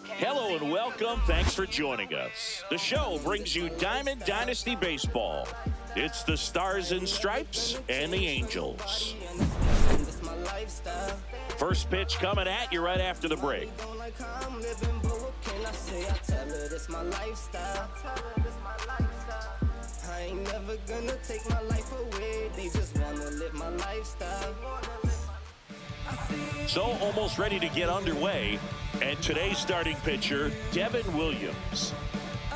Hello and welcome. Thanks for joining us. The show brings you Diamond Dynasty Baseball. It's the Stars and Stripes and the Angels. First pitch coming at you right after the break. I ain't never gonna take my life away. They just wanna live my lifestyle. So almost ready to get underway. And today's starting pitcher, Devin Williams.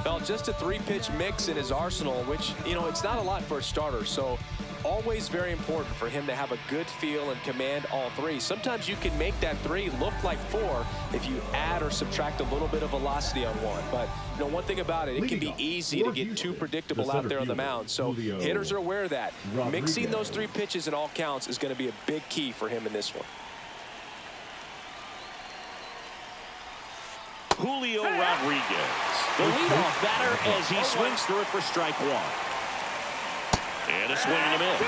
Well, just a three-pitch mix in his arsenal, which, it's not a lot for a starter. So always very important for him to have a good feel and command all three. Sometimes you can make that three look like four if you add or subtract a little bit of velocity on one. But, one thing about it, it can be easy to get too predictable out there on the mound. So hitters are aware of that. Mixing those three pitches in all counts is going to be a big key for him in this one. Julio Rodriguez, the leadoff batter as he swings through it for strike one. And a swing and a miss.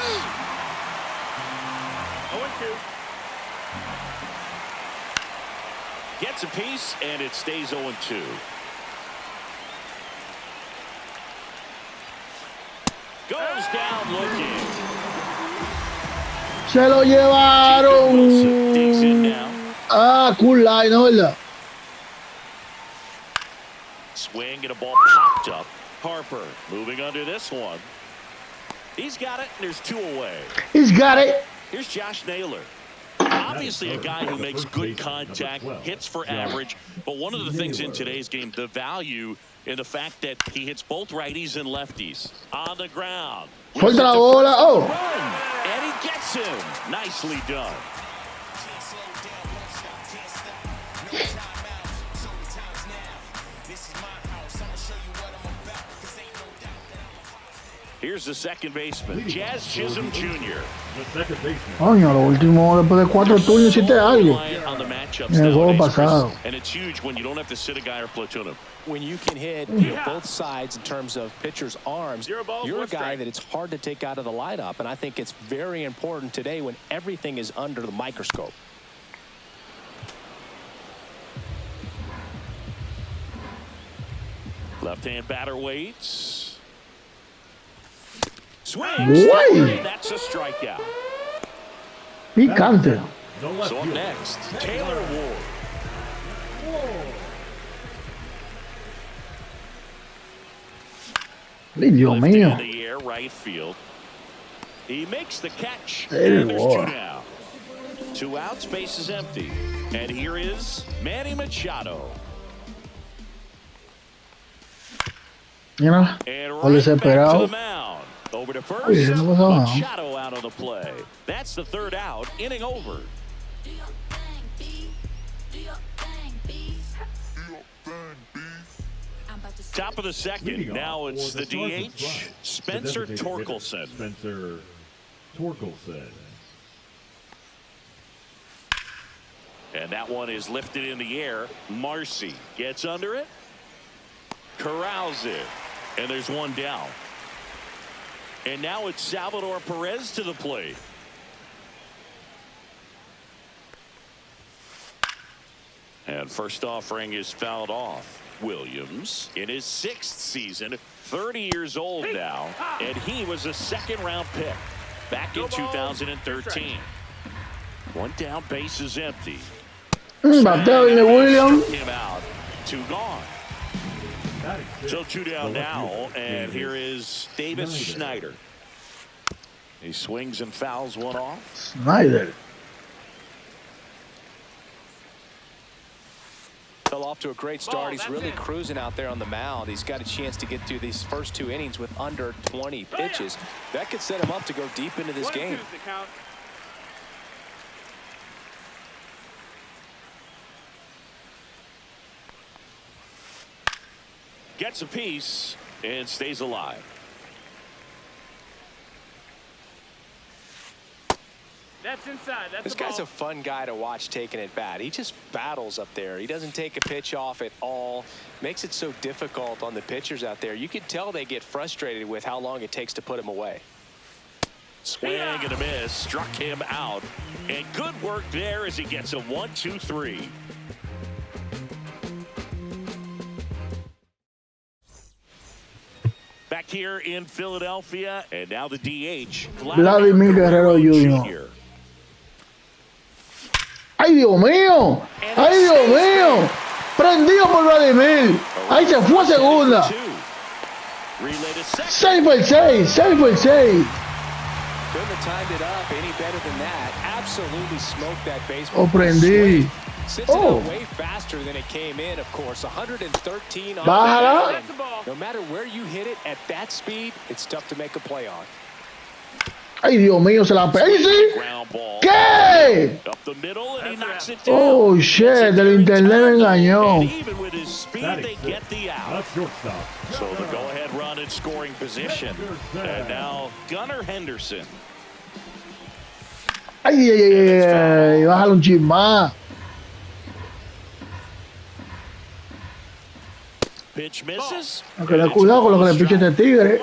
0-2. Gets a piece, and it stays 0-2. Goes down looking. Se lo llevaron. Digs in now. Ah, cool line, ¿no? Swing and a ball popped up. Harper moving under this one. He's got it, and there's two away. He's got it. Here's Josh Naylor. Obviously a guy who makes good contact, hits for average, but one of the things in today's game, the value in the fact that he hits both righties and lefties. On the ground. Suelta la bola. Oh. Run, and he gets him. Nicely done. Here's the second baseman, Jazz Chisholm Jr. Coño, lo último, después de 4 turnos hiciste algo. En el juego pasado. And it's huge when you don't have to sit a guy or platoon him. When you can hit both sides in terms of pitchers' arms, you're a guy that it's hard to take out of the lineup. And I think it's very important today when everything is under the microscope. Left-hand batter waits. Swings. Boy. That's a strikeout. Picante. So up next, Taylor Ward. Dios mío. In the air, right field. He makes the catch. Taylor And there's Ward. two down. 2 outs, base is empty. And here is Manny Machado. Mira, And lo right back to desesperado. the mound. Over to first. Oye, no pasó nada. Machado out of the play. That's the third out. Inning over. Top of the second. Now it's the DH, Spencer Torkelson. And that one is lifted in the air. Marcy gets under it. Corrals it. And there's one down. And now it's Salvador Perez to the plate. And first offering is fouled off. Williams in his 6th season, 30 years old now, and he was a second-round pick back in 2013. One down, base is empty. Bateo de Williams. Struck him out. 2 gone. So 2 down now, and here is Davis Schneider. He swings and fouls one off. Schneider. Fell off to a great start. He's really cruising out there on the mound. He's got a chance to get through these first 2 innings with under 20 pitches. That could set him up to go deep into this game. Gets a piece and stays alive. That's inside. That's This guy's a fun guy to watch taking at bat. He just battles up there. He doesn't take a pitch off at all. Makes it so difficult on the pitchers out there. You can tell they get frustrated with how long it takes to put him away. Swing and a miss, struck him out. And good work there as he gets a 1-2-3. Back here in Philadelphia, and now the DH, Vladimir Guerrero Jr. ¡Ay, Dios mío! ¡Ay, Dios mío! Prendido por Vladimir. Ahí se fue a segunda. 6 por 6, 6 por 6. Couldn't have timed it up any better than that. Absolutely smoked that baseball. Oh, prendí. Sits it out way faster than it came in, of course. 113 on Bájala. No matter where you hit it at that speed, it's tough to make a play on. Ay, Dios mío, se la pese. ¿Qué? Oh, shit, el internet me engañó. So the go-ahead run in scoring position. And now Gunnar Henderson. Ay, ay, ay, ay, bájalo un chin más. Pitch misses. Hay que tener cuidado con lo que le piche este tigre.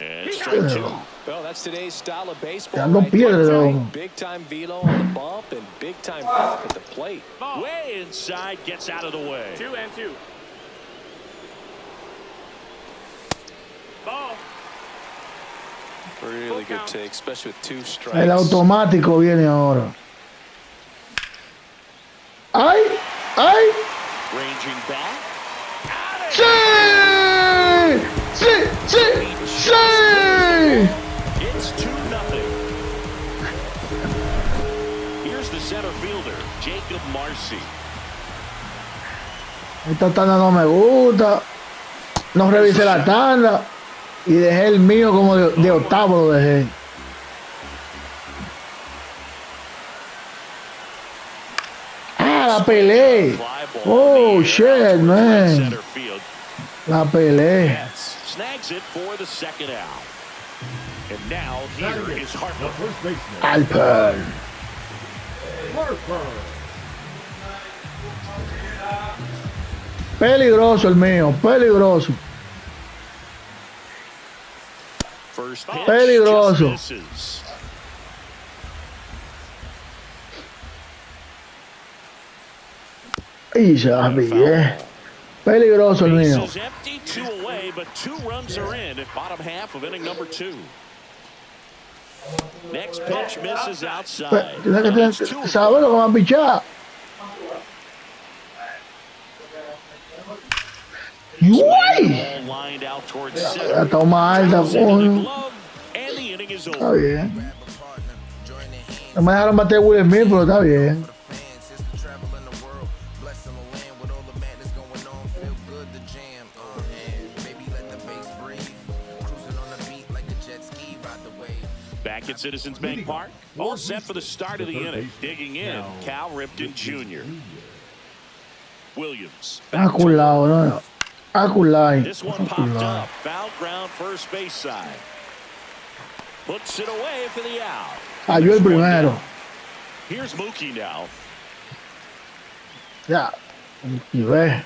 And strike two. Well, that's today's style of baseball. Dando piedra, Big time velo on the bump and big time pop at the plate. Way inside, gets out of the way. 2-2. Ball. Really good take, especially with 2 strikes. El automático viene ahora. ¡Ay! ¡Ay! Ranging back. ¡Sí! ¡Sí! ¡Sí! ¡Sí! It's 2-0. Here's the center fielder, Jacob Marcy. Esta tanda no me gusta. No revisé la tanda. Y dejé el mío como de octavo lo dejé. Ah, la peleé. Oh, shit, man. La peleé. Snags it for the second out. And now here is Harper. Alper. Peligroso el mío, peligroso. First pitch, Peligroso. just misses. Y ya vi, peligroso el mío. Bases empty, 2 away, but 2 runs are in at bottom half of inning number 2. Next pitch misses outside. Tienes que saber lo que va a pichar. ¡Uy! Lined out towards center. La toma alta, coño. And the inning is Está over. bien. No me dejaron bater Will Smith, pero está bien. Back at Citizens Bank Park, all set for the start of the inning. Digging in, Cal Ripken Jr. Williams. Aculado, no. Aculado. This one popped up. Foul ground first base side. Puts it away for the out. Cayó el primero. Here's Mookie now. Ya. Y ve.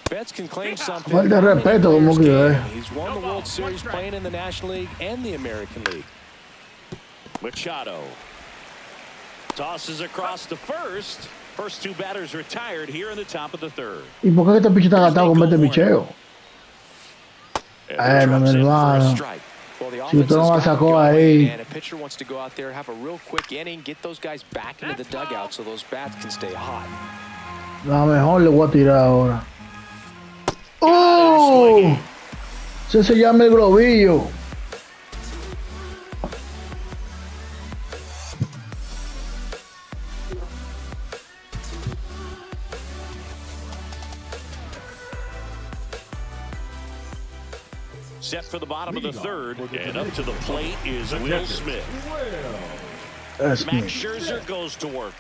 Betts can claim something. Falta de respeto con Mookie, ve. He's won the World Series playing in the National League and the American League. Machado tosses across the first. First 2 batters retired here in the top of the third. ¿Y por qué este piche está gastado con este picheo? No, mi hermano. Si usted no la sacó ahí. And a pitcher wants to go out there, have a real quick inning, get those guys back into the dugout so those bats can stay hot. La mejor le voy a tirar ahora. ¡Oh! Ese se llama el globillo. Set for the bottom of the third, and up to the plate is Will Smith. That's Max me. Scherzer goes to work.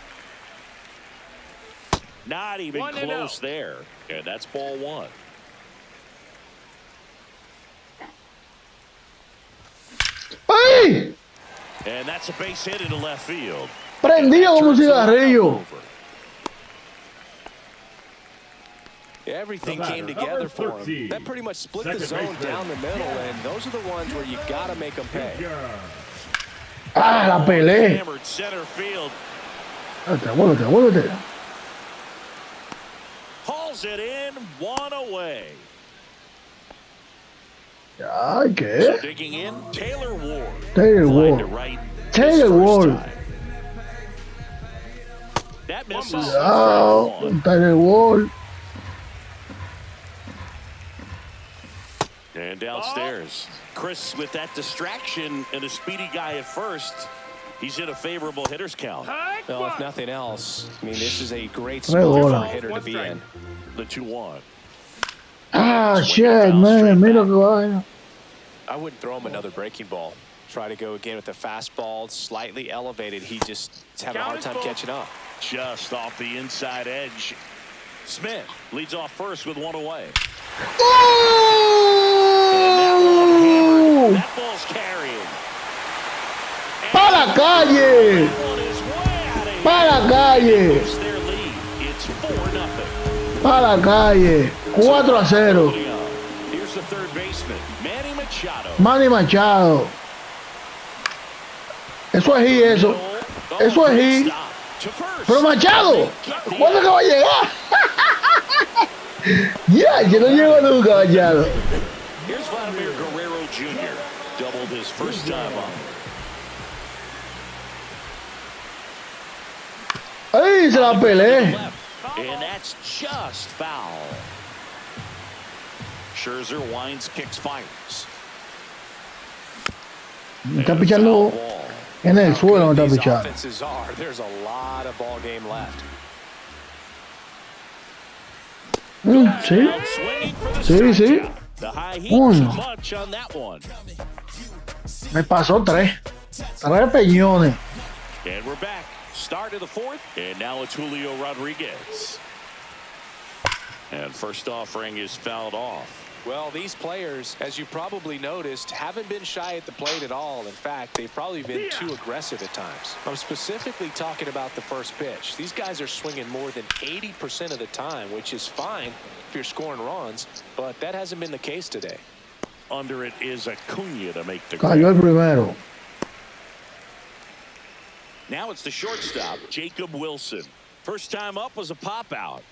Not even close there, and that's ball 1. ¡Ay! And that's a base hit into left field. Prendido como un cigarrillo. Yeah, everything came together for him. That pretty much split the zone down the middle, and those are the ones where you got to make them pay. Ah, la pelé. Hammered center field. Vuélvete. Hauls it in, one away. Ay, ¿qué? Digging in, Taylor Ward. Taylor Flying to Ward. right Taylor his first Ward. time. That misses. Oh, Taylor Ward. And downstairs, Chris with that distraction and a speedy guy at first. He's in a favorable hitter's count. Well, if nothing else, I mean, this is a great spot for a hitter to be in. The 2-1. Ah, shit, man. Mira que vaina. I wouldn't throw him another breaking ball. Try to go again with the fastball, slightly elevated. He just is having a hard time catching up. Just off the inside edge. Smith leads off first with one away. ¡Oh! That ball's carrying. ¡Para la calle! ¡Para la calle! Their lead. It's 4-0. ¡Para la calle! 4-0. Here's the third baseman, Manny Machado. Manny Machado. Eso es eso. Eso es Pero Machado, ¿cuándo que va a llegar? Ya, yo no llego nunca, Machado. Here's Vladimir Guerrero Jr. Doubled his first time up. Ay, se la pelé. And that's just foul. Scherzer winds, kicks, fires. Me está pichando en el suelo, me está pichando. There's a lot of ball game left. Sí. Sí. Uno. Me pasó 3 peñones. And we're back. Start of the fourth. And now it's Julio Rodriguez. And first offering is fouled off. Well, these players, as you probably noticed, haven't been shy at the plate at all. In fact, they've probably been too aggressive at times. I'm specifically talking about the first pitch. These guys are swinging more than 80% of the time, which is fine if you're scoring runs, but that hasn't been the case today. Under it is Acuna to make the Cayó el primero. Now it's the shortstop, Jacob Wilson. First time up was a pop out.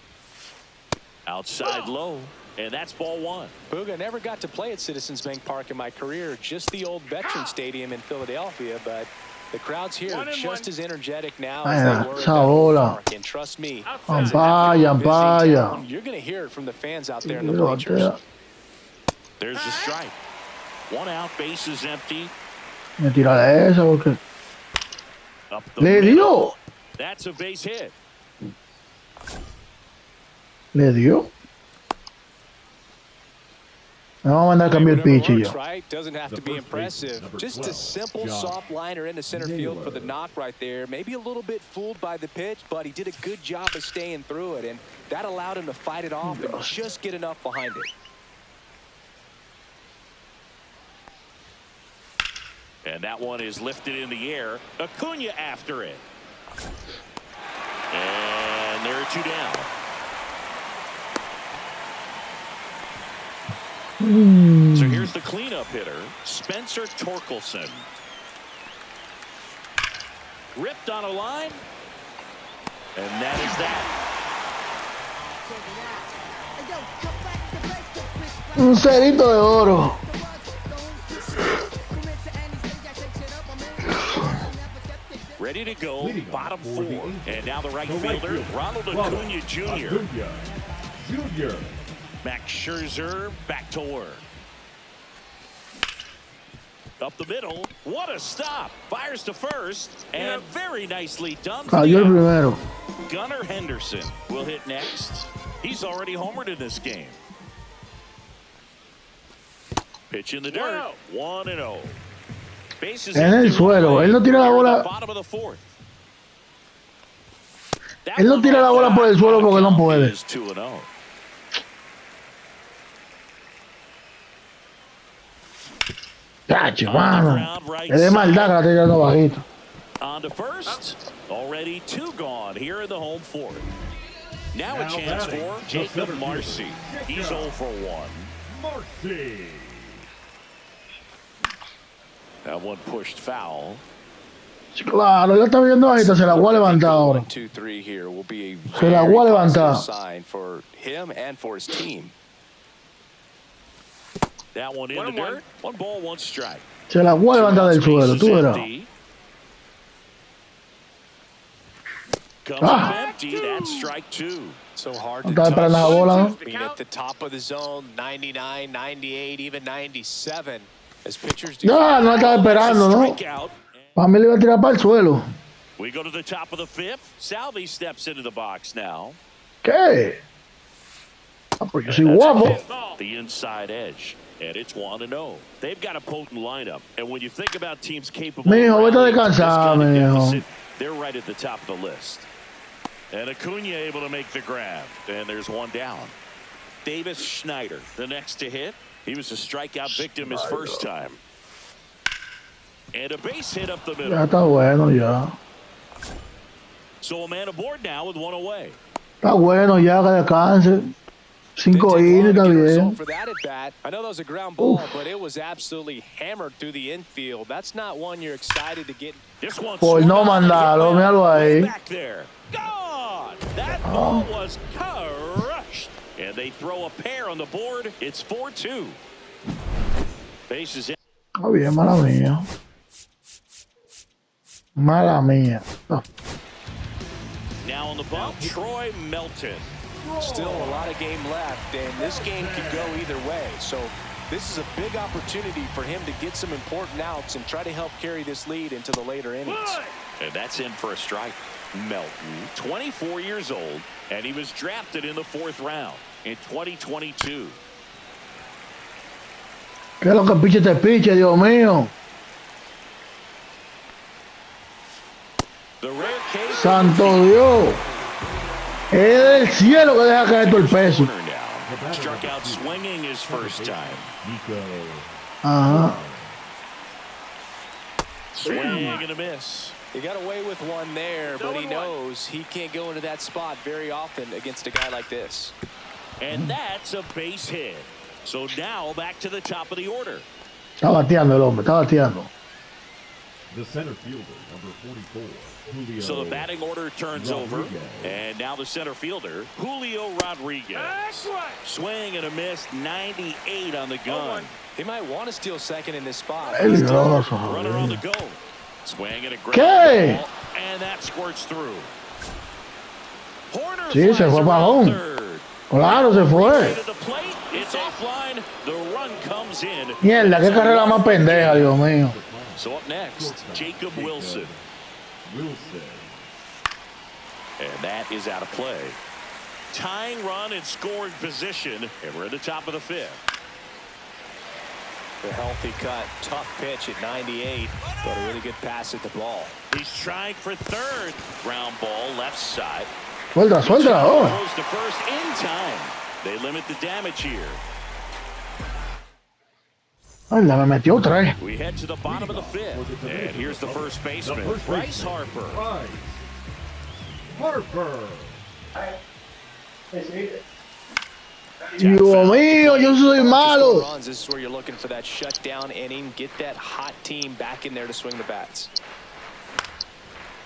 Outside low. And that's ball 1. Booga, never got to play at Citizens Bank Park in my career, just the old Veterans Stadium in Philadelphia, but the crowds here are just as energetic now as they were at the park. And trust me, Vaya. you're going to hear it from the fans out there in the bleachers. There's the strike. 1 out, base is empty. Me tira de esa porque Up the le dio. That's a base hit. Le dio. Me vamos a mandar a cambiar el pitch y yo. Right? Doesn't have to be impressive. Just a simple soft liner into center field for the knock right there. Maybe a little bit fooled by the pitch, but he did a good job of staying through it, and that allowed him to fight it off and just get enough behind it. And that one is lifted in the air. Acuna after it. And there are 2 down. So here's the cleanup hitter, Spencer Torkelson. Ripped on a line. And that is that. Un cerito de oro. Ready to go, bottom 4. And now the right fielder, Ronald Acuna Jr. Max Scherzer back to work. Up the middle. What a stop. Fires to first. And very nicely done. Cayó el primero. Gunnar Henderson will hit next. He's already homered in this game. Pitch in the dirt. 1-0. Bases En el suelo. Él no tira la bola. Bottom of the 4th. Él no tira la bola por el suelo porque no puede. 2-0. Chacho, mano. Es de maldad que la estoy tirando bajito. On to first. Already 2 gone here in the home 4th. Now a chance for Jacob Marcy. He's 0 for 1. Marcy. That one pushed foul. Claro, ya está viendo ahí, se la voy a levantar ahora. 1-2-3 here will be a Se la voy a levantar. sign for him and for his team. That one in the dirt. 1 ball, 1 strike. Se la voy a levantar del suelo, tú verás. Comes up empty. That's strike 2. So hard to Estaba esperando la bola, ¿no? I mean, at the top of the zone, 99, 98, even 97. As pitchers do. Ya, no estaba esperando, ¿no? Strikeout. Para mí le iba a tirar para el suelo. We go to the top of the 5th. Salvi steps into the box now. ¿Qué? Ah, pues yo soy guapo. The inside edge. And it's 1-0. They've got a potent lineup. And when you think about teams capable Mijo, of vete a rallying descansar, this kind of mijo. deficit, they're right at the top of the list. And Acuna able to make the grab. And there's 1 down. Davis Schneider, the next to hit. He was a strikeout victim his first time. And a base hit up the middle. Ya está bueno, ya. So a man aboard now with 1 away. Está bueno, ya que descanse. 5 innings, está bien. For that at bat. I know that was a ground ball, but it was absolutely hammered through the infield. That's not one you're excited to get. This one Por no mandarlo, míralo ahí. back there. Gone. That ball was crushed. And they throw a pair on the board. It's 4-2. Bases in. Está bien, mala mía. Mala mía. Ah. Now on the bump, Troy Melton. Still a lot of game left, and this game could go either way. So this is a big opportunity for him to get some important outs and try to help carry this lead into the later innings. And that's in for a strike. Melton, 24 years old, and he was drafted in the 4th round in 2022. ¿Qué es lo que piche este piche, Dios mío? The rare case. Santo Dios. Es del cielo que deja caer todo el peso. Now. Struck out swinging his first time. Ajá. Swing and a miss. He got away with one there, but he knows he can't go into that spot very often against a guy like this. And that's a base hit. So now back to the top of the order. Está bateando el hombre, está bateando. The center fielder, number 44, Julio. So the batting order turns over, and now the center fielder, Julio Rodriguez. Swing and a miss, 98 on the gun. He might want to steal second in this spot. Peligroso, Runner on the joder. go. Swing and a great ¿Qué? ball, and that squirts through. Horner Sí, se flies fue para around home. third. Claro, se fue. To the plate, it's offline. The run comes in. Mierda, qué carrera más pendeja, Dios mío. So up next, Jacob Wilson. And that is out of play. Tying run in scoring position, and we're at the top of the 5th. The healthy cut, tough pitch at 98, but a really good pass at the ball. He's trying for third. Ground ball, left side. Suelta, suelta, oh. Goes to first in time. They limit the damage here. Ay, la me metió otra vez. We head to the bottom of the 5th. And here's the first baseman, Bryce Harper. Harper. Dios mío, yo soy malo. Runs, this is where you're looking for that shutdown inning, get that hot team back in there to swing the bats.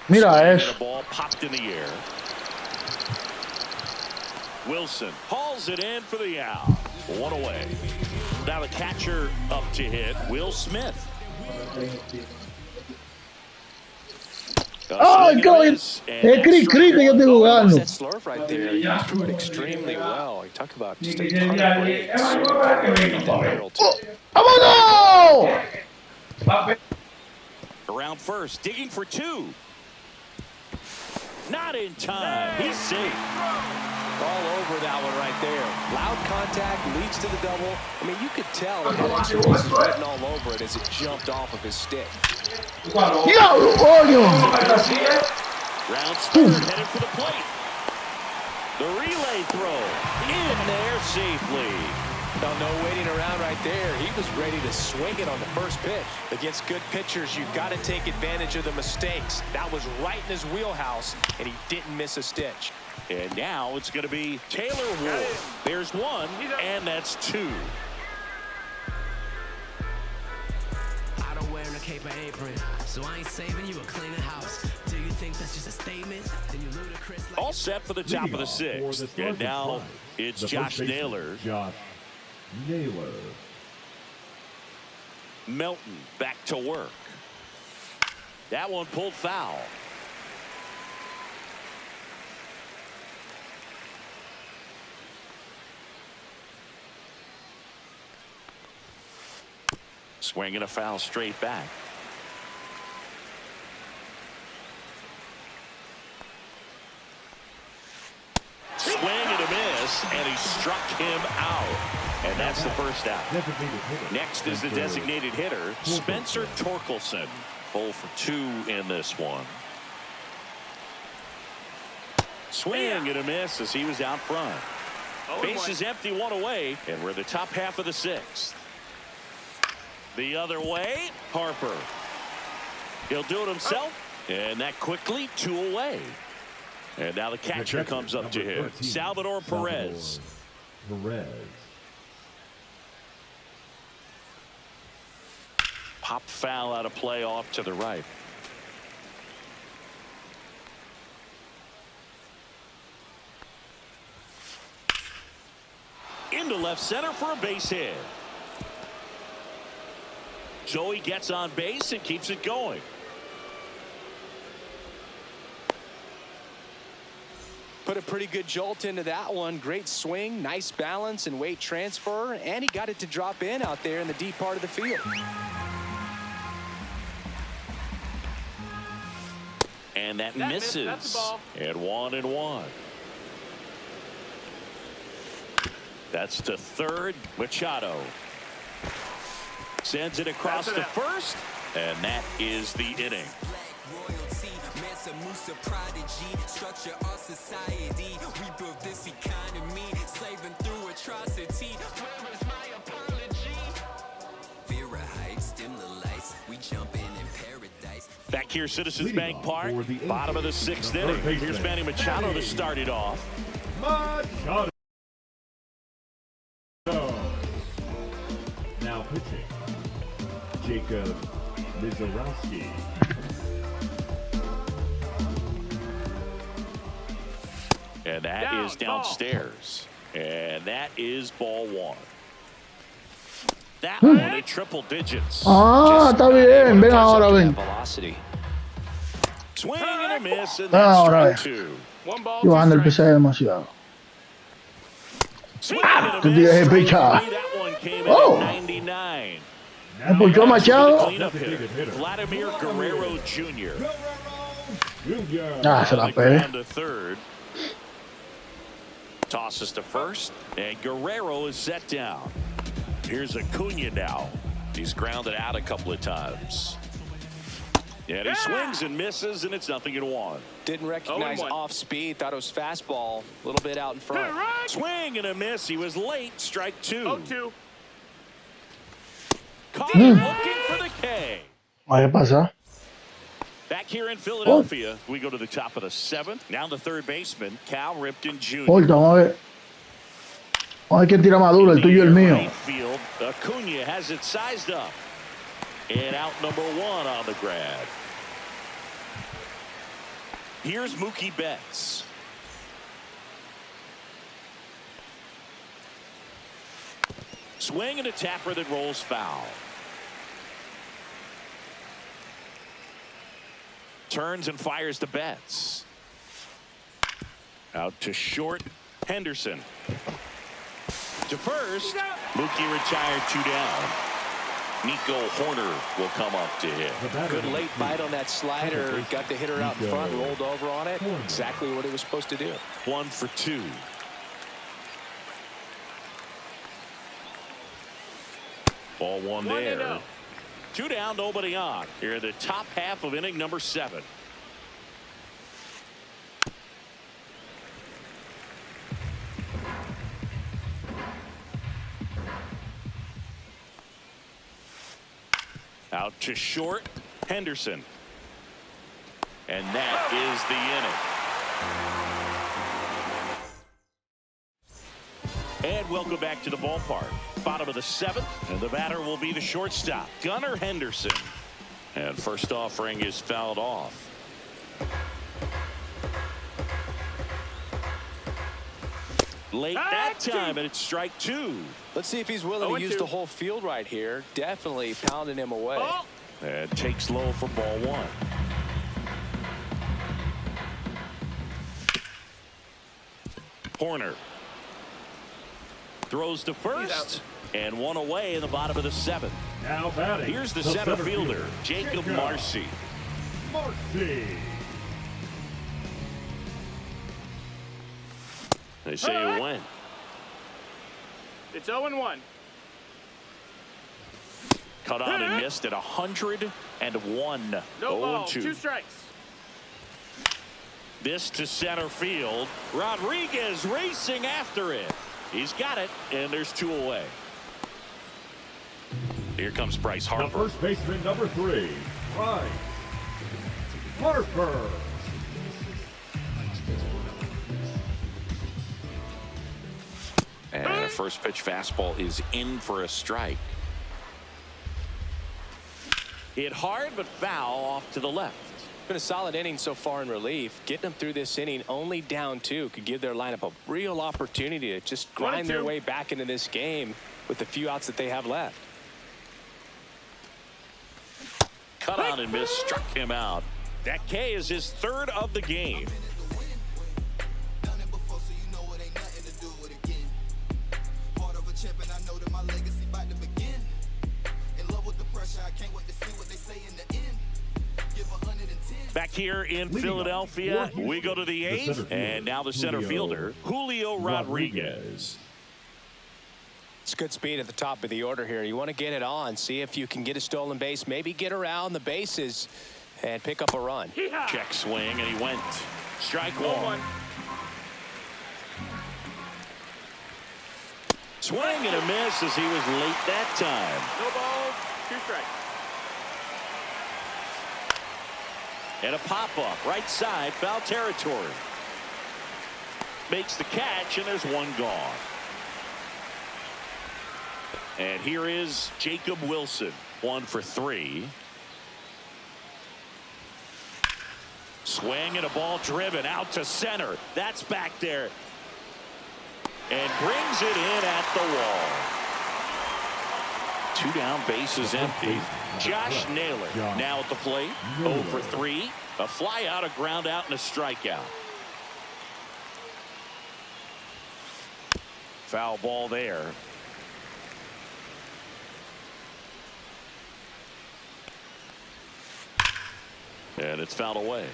Mira And eso. the ball popped in the air. Wilson hauls it in for the out. 1 away. Now the catcher up to hit, Will Smith. Ay, qué es cri-cri que yo estoy jugando. That slurve right there, he threw it extremely well. You talk about just a ton of breaks. ¡Vámonos! Around first, digging for 2. Not in time. He's safe. All over that one right there. Loud contact leads to the double. I mean, you could tell it had extra bases written all over it as it jumped off of his stick. ¡Diablo, coño! Round third, headed for the plate. The relay throw in there safely. Well, no waiting around right there. He was ready to swing it on the first pitch. Against good pitchers, you've got to take advantage of the mistakes. That was right in his wheelhouse, and he didn't miss a stitch. And now it's going to be Taylor Ward. There's one, and that's two. I don't wear a cape or apron, so I ain't saving you a cleaner house. Do you think that's just a statement? Then you ludicrous like All set for the top of the sixth. And now it's Josh Naylor. Josh Naylor. Melton back to work. That one pulled foul. Swinging a foul straight back. Swing and a miss, and he struck him out. And that's the first out. Next is the designated hitter, Spencer Torkelson. 0 for 2 in this one. Swing and a miss as he was out front. Base is empty, one away, and we're the top half of the sixth. The other way, Harper. He'll do it himself, and that quickly 2 away. And now the catcher comes up to him, Salvador Perez. Pop foul out of play off to the right. Into left center for a base hit. Joey gets on base and keeps it going. Put a pretty good jolt into that one. Great swing, nice balance and weight transfer, and he got it to drop in out there in the deep part of the field. And that misses. That's the ball. And 1-1. That's to third. Machado sends it across the first, and that is the inning. Royalty, Mansa Musa prodigy, structure our society. We built this economy, slaving through atrocity. Where is my apology? Vera Heights, dim the lights, we jumping in paradise. Back here, Citizens Bank Park, bottom of the sixth inning. Here's Manny Machado to start it off. Machado. Now pitching, Jacob Mizorowski. And that is downstairs. And that is ball 1. That one at triple digits. Ah, está bien. Ven ahora, ven. Velocity. Swing and a miss, and that's strike 2. One ball, Yo two bajando el strikes. PC demasiado. Swing and a Tú miss. tienes el picha. That one came in Oh. at 99. ¿Por qué Machado? Cleanup hitter, Vladimir Guerrero Jr. Ah, se la On the pegué. ground to third. Tosses to first, and Guerrero is set down. Here's Acuna now. He's grounded out a couple of times. And he swings and misses, and it's 0-1. Didn't recognize 0-1. off speed, thought it was fastball, a little bit out in front. Swing and a miss. He was late. Strike 2. 0-2. Caught looking for the K. ¿Qué pasa? Back here in Philadelphia, we go to the top of the 7th. Now the third baseman, Cal Ripken Jr. Ahorita, vamos a ver. Vamos a ver quién tira más duro, el tuyo y el mío. Right field, Acuna has it sized up. And out number 1 on the grab. Here's Mookie Betts. Swing and a tapper that rolls foul. Turns and fires to Betts. Out to short, Henderson. To first, Mookie retired 2 down. Nico Horner will come up to hit. Good late bite on that slider. Got the hitter out in front, rolled over on it. Exactly what he was supposed to do. 1 for 2. Ball 1 there. 1-0. 2 down, nobody on. Here in the top half of inning number 7. Out to short, Henderson. And that is the inning. And welcome back to the ballpark. Bottom of the 7th, and the batter will be the shortstop, Gunnar Henderson. And first offering is fouled off. Late that time, and it's strike 2. Let's see if he's willing to use the whole field right here. Definitely pounding him away. And takes low for ball 1. Horner throws to first, and one away in the bottom of the 7th. Now batting. Here's the center fielder, Jacob Marcy. They say you win. It's 0-1. Cut on and missed at 101. No ball. 0-2. 2 strikes. This to center field. Rodriguez racing after it. He's got it, and there's 2 away. Here comes Bryce Harper. The first baseman, number 3, Bryce Harper. And a first pitch fastball is in for a strike. Hit hard, but foul off to the left. Been a solid inning so far in relief. Getting them through this inning only down 2 could give their lineup a real opportunity to just grind their way back into this game with the few outs that they have left. Cut on and miss, struck him out. That K is his 3rd of the game. Back here in Philadelphia, we go to the 8th, and now the center fielder, Julio Rodriguez. It's good speed at the top of the order here. You want to get it on, see if you can get a stolen base, maybe get around the bases and pick up a run. Check swing, and he went. Strike 1. Swing and a miss as he was late that time. No ball. 2 strikes. And a pop-up, right side, foul territory. Makes the catch, and there's 1 gone. And here is Jacob Wilson, 1 for 3. Swing and a ball driven out to center. That's back there. And brings it in at the wall. 2 down, bases empty. Josh Naylor now at the plate. 0 for 3. A fly out, a ground out, and a strikeout. Foul ball there. And it's fouled away.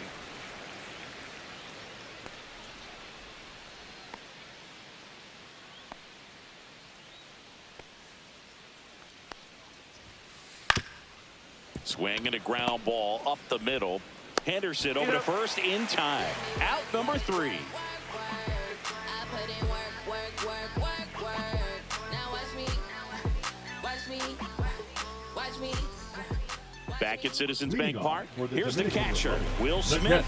Swing and a ground ball up the middle. Henderson over to first in time. Out number 3. Back at Citizens Bank Park. Here's the catcher, Will Smith.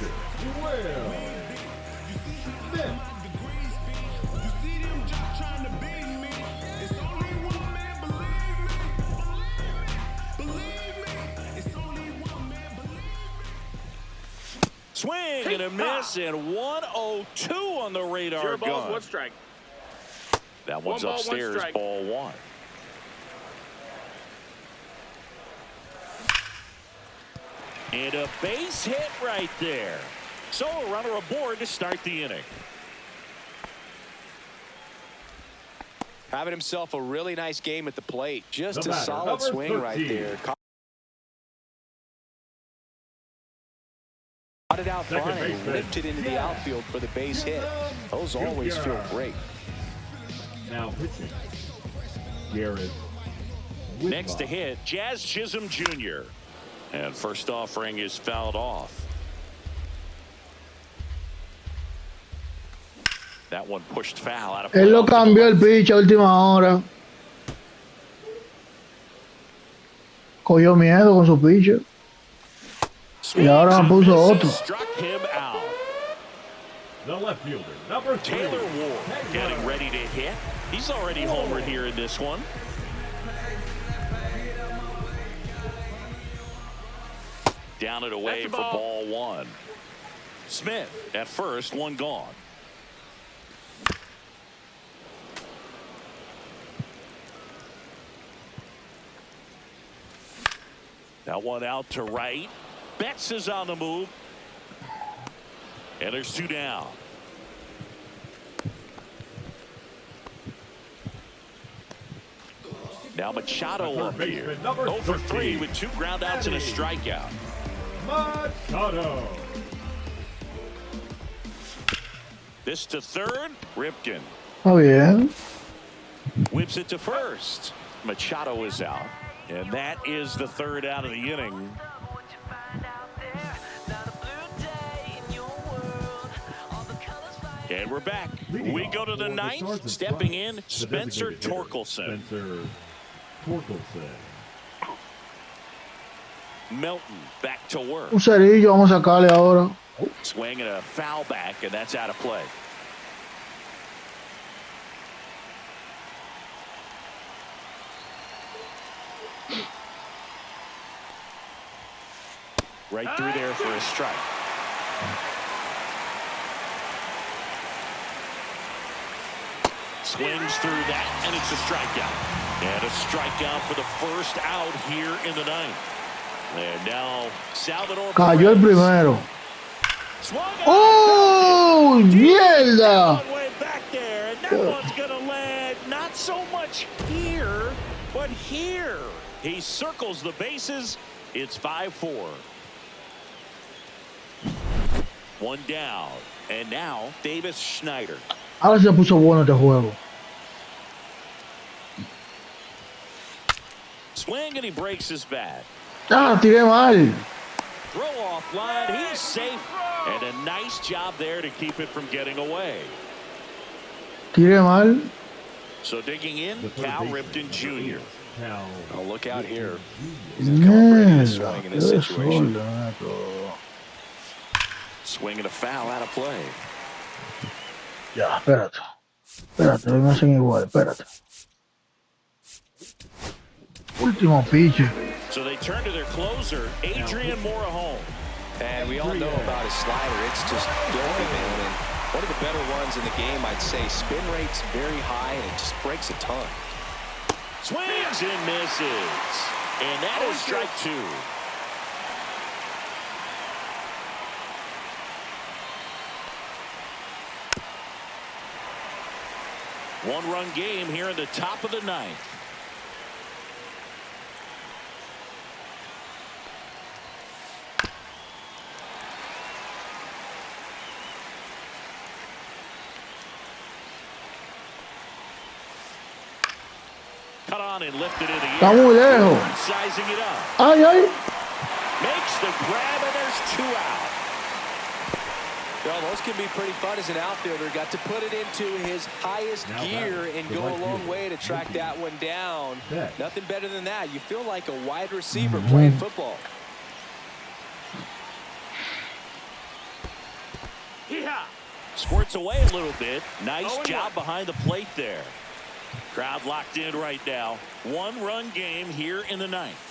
Swing and a miss, and 102 on the radar 0 balls, gun. 1 strike. That one's 1 ball, 1 upstairs, strike. ball 1. And a base hit right there. So a runner aboard to start the inning. Having himself a really nice game at the plate. Just The a batter, solid number swing 13. right there. Caught it out front and lifted into the outfield for the base hit. Those always feel great. Now pitching, Garrett Whitlock. Next to hit, Jazz Chisholm Jr. And first offering is fouled off. That one pushed foul out of Él lo cambió el pitch a última hora. Cogió miedo con su pitcher. Y ahora me puso otro. Struck him out. The left fielder, number 3. Taylor Ward getting ready to hit. He's already homered here in this one. Down and away for ball 1. Smith at first, one gone. That one out to right. Betts is on the move. And there's 2 down. Now Machado up here. 0 for 3 with 2 groundouts and a strikeout. Machado. This to third. Ripken Está bien. whips it to first. Machado is out. And that is the 3rd out of the inning. And we're back. We go to the 9th. Stepping in, Spencer Torkelson. Melton back to work. Un cerillo, vamos a sacarle ahora. Swing and a foul back, and that's out of play. Right through there for a strike. Swings through that, and it's a strikeout. And a strikeout for the first out here in the 9th. And now Salvador Cayó el primero. swung out. ¡Oh, mierda! One way back there, and that one's gonna land not so much here, but here. He circles the bases. It's 5-4. One down, and now Davis Schneider. Ahora se puso bueno este juego. Swing, and he breaks his bat. Ah, tiré mal. Throw off line, he's safe, and a nice job there to keep it from getting away. Tiré mal. So digging in, Cal Ripken Jr. Oh, look out here. Mierda. in this situation. Swinging a foul out of play. Ya, espérate. Espérate, me hacen igual, espérate. Último pitch. So they turn to their closer, Adrian Morejon. And we all know about his slider. It's just filthy, man. And one of the better ones in the game, I'd say. Spin rate's very high, and it just breaks a ton. Swings and misses. And that is strike 2. One-run game here in the top of the 9th. Cut on and lifted in the air. Está muy lejos. Sizing it up. Ay, ay. Makes the grab, and there's 2 out. Well, those can be pretty fun as an outfielder. Got to put it into his highest gear and go a long way to track that one down. Nothing better than that. You feel like a wide receiver playing football. Squirts away a little bit. Nice job behind the plate there. Crowd locked in right now. One-run game here in the 9th.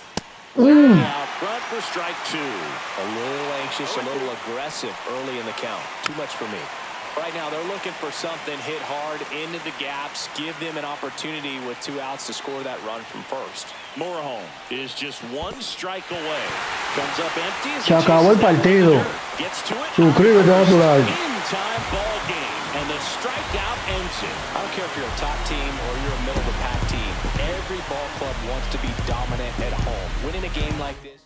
Out front for strike 2. A little anxious, a little aggressive early in the count. Too much for me. Right now, they're looking for something, hit hard into the gaps, give them an opportunity with 2 outs to score that run from first. Morejon is just 1 strike away. Comes up empty. Se acabó el partido. Gets to it. Suscríbete a tu like. In-time ball game, and the strikeout ends it. I don't care if you're a top team or you're a middle-of-the-pack team. Every ball club wants to be dominant at home. Winning a game like this.